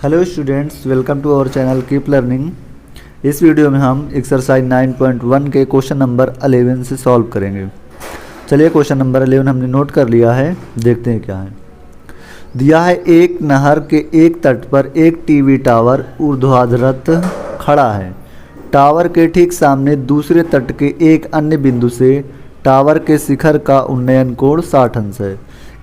Hello students, welcome to our channel keep learning. इस video में हम एक्सरसाइज 9.1 के क्वेश्चन नंबर 11 से सॉल्व करेंगे। चलिए क्वेश्चन नंबर 11 हमने नोट कर लिया है, देखते हैं क्या है। दिया है एक नहर के एक तट पर एक टीवी टावर ऊर्ध्वाधरत खड़ा है। टावर के ठीक सामने दूसरे तट के एक अन्य बिंदु से टावर के शिखर का उन्नयन कोण 60 अंश है।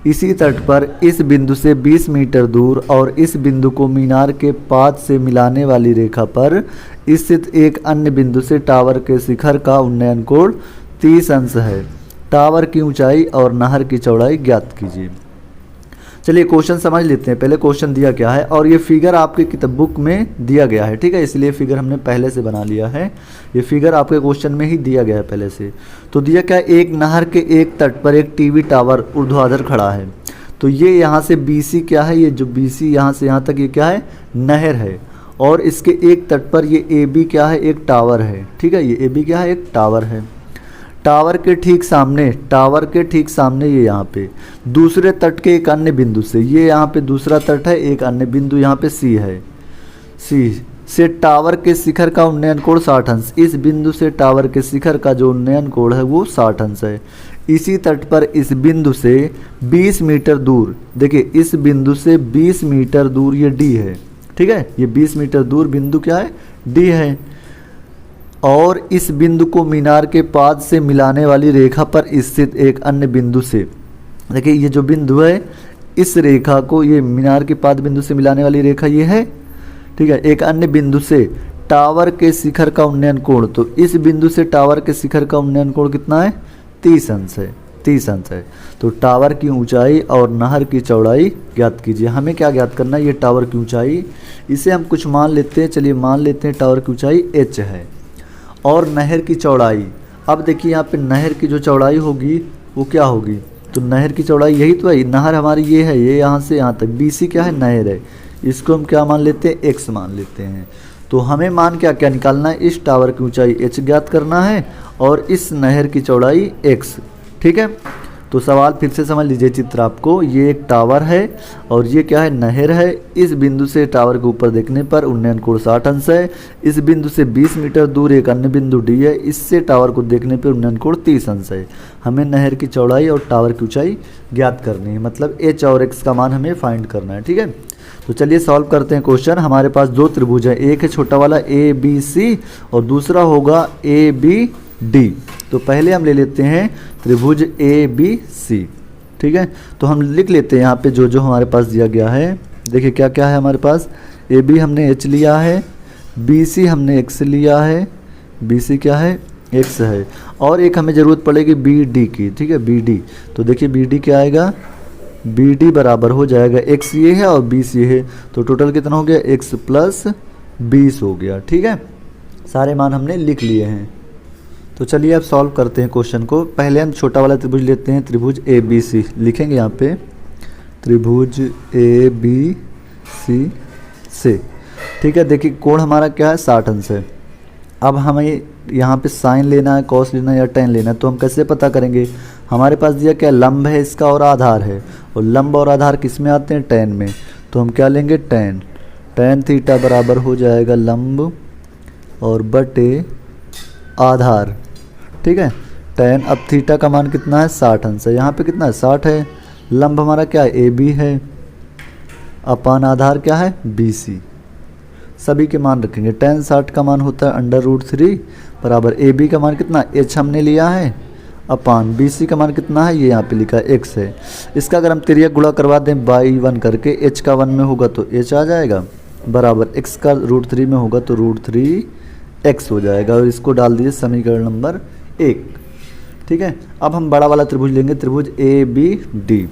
इसी तट पर इस बिंदु से 20 मीटर दूर और इस बिंदु को मीनार के पाद से मिलाने वाली रेखा पर स्थित एक अन्य बिंदु से टावर के शिखर का उन्नयन कोण 30 अंश है। टावर की ऊंचाई और नहर की चौड़ाई ज्ञात कीजिए। चलिए क्वेश्चन समझ लेते हैं। पहले क्वेश्चन दिया क्या है और ये फिगर आपके किताब बुक में दिया गया है, ठीक है, इसलिए फिगर हमने पहले से बना लिया है। ये फिगर आपके क्वेश्चन में ही दिया गया है पहले से। तो दिया क्या है, एक नहर के एक तट पर एक टीवी टावर ऊर्ध्वाधर खड़ा है। तो ये यहाँ से BC क्या है, ये जो BC यहाँ से यहाँ तक ये क्या है, नहर है। और इसके एक तट पर ये AB क्या है, एक टावर है, ठीक है, ये AB क्या है, एक टावर है। टावर के ठीक सामने ये यहाँ पे दूसरे तट के एक अन्य बिंदु से, ये यहाँ पे दूसरा तट है, एक अन्य बिंदु यहाँ पे C है, C से टावर के शिखर का उन्नयन कोण 60 अंश। इस बिंदु से टावर के शिखर का जो उन्नयन कोण है वो 60 अंश है। इसी तट पर इस बिंदु से 20 मीटर दूर, देखिए इस बिंदु से 20 मीटर दूर ये D है, ठीक है, ये 20 मीटर दूर बिंदु क्या है, D है। और इस बिंदु को मीनार के पाद से मिलाने वाली रेखा पर स्थित एक अन्य बिंदु से, देखिए ये जो बिंदु है इस रेखा को, ये मीनार के पाद बिंदु से मिलाने वाली रेखा ये है, ठीक है, एक अन्य बिंदु से टावर के शिखर का उन्नयन कोण, तो इस बिंदु से टावर के शिखर का उन्नयन कोण कितना है, 30 अंश है, 30 अंश है। तो टावर की ऊंचाई और नहर की चौड़ाई ज्ञात कीजिए। हमें क्या ज्ञात करना है, ये टावर की ऊंचाई, इसे हम कुछ मान लेते हैं। चलिए मान लेते हैं टावर की ऊंचाई h है और नहर की चौड़ाई, अब देखिए यहाँ पे नहर की जो चौड़ाई होगी वो क्या होगी, तो नहर की चौड़ाई यही तो है, नहर हमारी ये है, ये यहाँ से यहाँ तक BC क्या है, नहर है, इसको हम क्या मान लेते हैं, x मान लेते हैं। तो हमें मान क्या क्या निकालना है, इस टावर की ऊंचाई h ज्ञात करना है और इस नहर की चौड़ाई x, ठीक है। तो सवाल फिर से समझ लीजिए चित्र आपको, ये एक टावर है और ये क्या है, नहर है। इस बिंदु से टावर के ऊपर देखने पर उन्नयन कोण 60 अंश है। इस बिंदु से 20 मीटर दूर एक अन्य बिंदु D है, इससे टावर को देखने पर उन्नयन कोण 30 अंश है। हमें नहर की चौड़ाई और टावर की ऊंचाई ज्ञात करनी है, मतलब h और x का मान हमें फाइंड करना है, ठीक है। तो चलिए सॉल्व करते हैं क्वेश्चन। हमारे पास दो त्रिभुज है, एक है छोटा वाला ABC और दूसरा होगा ABD। तो पहले हम ले लेते हैं त्रिभुज ABC, ठीक है। तो हम लिख लेते हैं यहाँ पे जो जो हमारे पास दिया गया है। देखिए क्या क्या है हमारे पास, AB हमने h लिया है, BC हमने x लिया है, BC क्या है, x है, और एक हमें ज़रूरत पड़ेगी BD की, ठीक है, BD। तो देखिए BD क्या आएगा, BD बराबर हो जाएगा x ये है और BC है, तो टोटल कितना हो गया, x प्लस 20 हो गया, ठीक है। सारे मान हमने लिख लिए हैं। तो चलिए अब सॉल्व करते हैं क्वेश्चन को। पहले हम छोटा वाला त्रिभुज लेते हैं, त्रिभुज ABC लिखेंगे यहाँ पे, त्रिभुज ABC से, ठीक है। देखिए कोण हमारा क्या है, 60 अंश है। अब हमें यहाँ पे साइन लेना है, कॉस लेना है या tan लेना है, तो हम कैसे पता करेंगे, हमारे पास दिया क्या, लंब है इसका और आधार है, और लंब और आधार किस में आते हैं, tan में। तो हम क्या लेंगे, tan थीटा बराबर हो जाएगा लंब और बटे आधार, ठीक है। tan, अब थीटा का मान कितना है, 60 अंश है, यहाँ पे कितना है, 60 है। लंब हमारा क्या है, AB है, अपान आधार क्या है, BC। सभी के मान रखेंगे। tan 60 का मान होता है √3 बराबर AB का मान कितना, h हमने लिया है, अपान BC का मान कितना है, ये यहाँ पे लिखा है x है। इसका अगर हम तिर्यक गुणा करवा दें बाई 1 करके, h का 1 में होगा तो h आ जाएगा, बराबर x का √3 में होगा तो √3x हो जाएगा, और इसको डाल दीजिए समीकरण नंबर 1, ठीक है। अब हम बड़ा वाला त्रिभुज लेंगे, त्रिभुज ABD।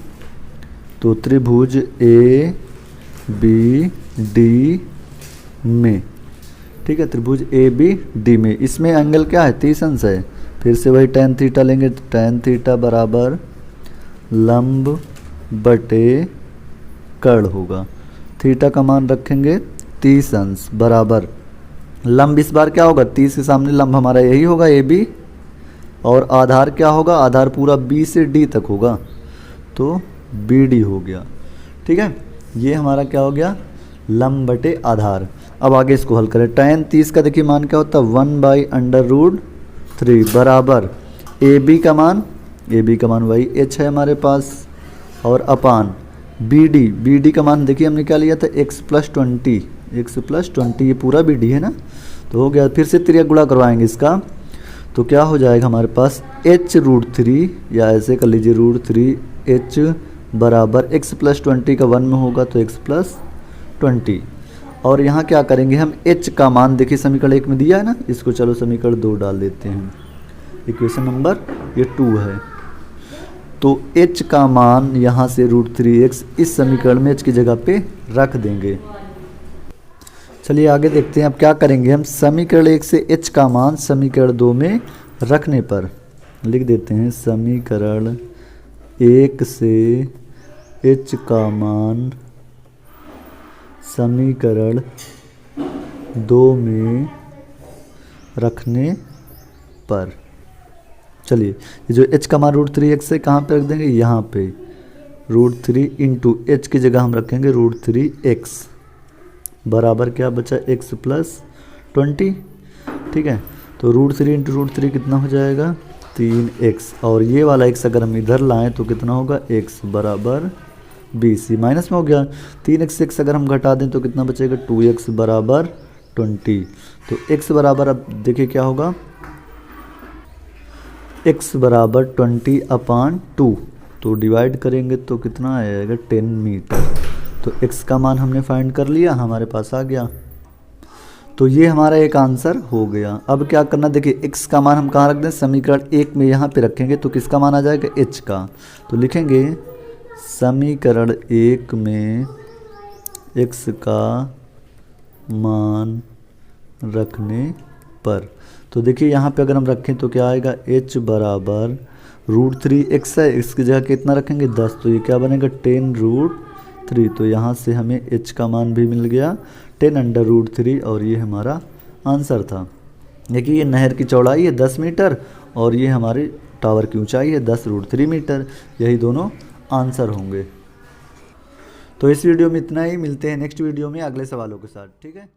तो त्रिभुज ABD में, ठीक है, त्रिभुज ABD में, इसमें एंगल क्या है, 30 अंश है। फिर से वही tan थीटा लेंगे, tan थीटा बराबर लंब बटे कर्ण होगा, थीटा का मान रखेंगे 30 अंश बराबर लंब, इस बार क्या होगा, 30 के सामने लंब हमारा यही होगा AB, और आधार क्या होगा, आधार पूरा B से D तक होगा, तो BD हो गया, ठीक है। ये हमारा क्या हो गया, लंब बटे आधार। अब आगे इसको हल करें। tan 30 का देखिए मान क्या होता है 1/√3 बराबर ए बी का मान वही h है हमारे पास और अपान बी डी का मान देखिए हमने क्या लिया था x + 20 ये पूरा बी डी है ना, तो हो गया। फिर से त्रिज्या गुणा करवाएंगे इसका, तो क्या हो जाएगा हमारे पास h√3 या ऐसे कर लीजिए √3h बराबर x + 20 का 1 में होगा तो x + 20। और यहाँ क्या करेंगे हम h का मान देखिए समीकरण 1 में दिया है ना, इसको चलो समीकरण 2 डाल देते हैं। इक्वेशन नंबर ये 2 है, तो h का मान यहाँ से √3x इस समीकरण में h की जगह पे रख देंगे। चलिए आगे देखते हैं अब क्या करेंगे हम। समीकरण 1 से h का मान समीकरण 2 में रखने पर लिख देते हैं समीकरण 1 से h का मान समीकरण 2 में रखने पर। चलिए ये जो h का मान √3x है कहाँ पे रख देंगे, यहाँ पे √3 इंटू h की जगह हम रखेंगे √3x बराबर क्या बचा x + 20। ठीक है, तो √3 इंटू √3 कितना हो जाएगा 3x और ये वाला x अगर हम इधर लाएं तो कितना होगा x बराबर 20, ये माइनस में हो गया। 3x से x अगर हम घटा दें तो कितना बचेगा 2x बराबर 20। तो x बराबर अब देखिए क्या होगा x बराबर 20/2, तो डिवाइड करेंगे तो कितना आएगा 10 मीटर। तो x का मान हमने फाइंड कर लिया, हमारे पास आ गया। तो ये हमारा एक आंसर हो गया। अब क्या करना देखिए x का मान हम कहाँ रख दें, समीकरण 1 में यहाँ पे रखेंगे तो किसका मान आ जाएगा h का। तो लिखेंगे समीकरण 1 में x का मान रखने पर। तो देखिए यहाँ पे अगर हम रखें तो क्या आएगा h बराबर √3x है, इसकी जगह कितना रखेंगे 10, तो ये क्या बनेगा 10√3। तो यहाँ से हमें h का मान भी मिल गया 10√3 और ये हमारा आंसर था। देखिए ये नहर की चौड़ाई है 10 मीटर और ये हमारे टावर की ऊंचाई है 10√3 मीटर, यही दोनों आंसर होंगे। तो इस वीडियो में इतना ही, मिलते हैं नेक्स्ट वीडियो में अगले सवालों के साथ। ठीक है।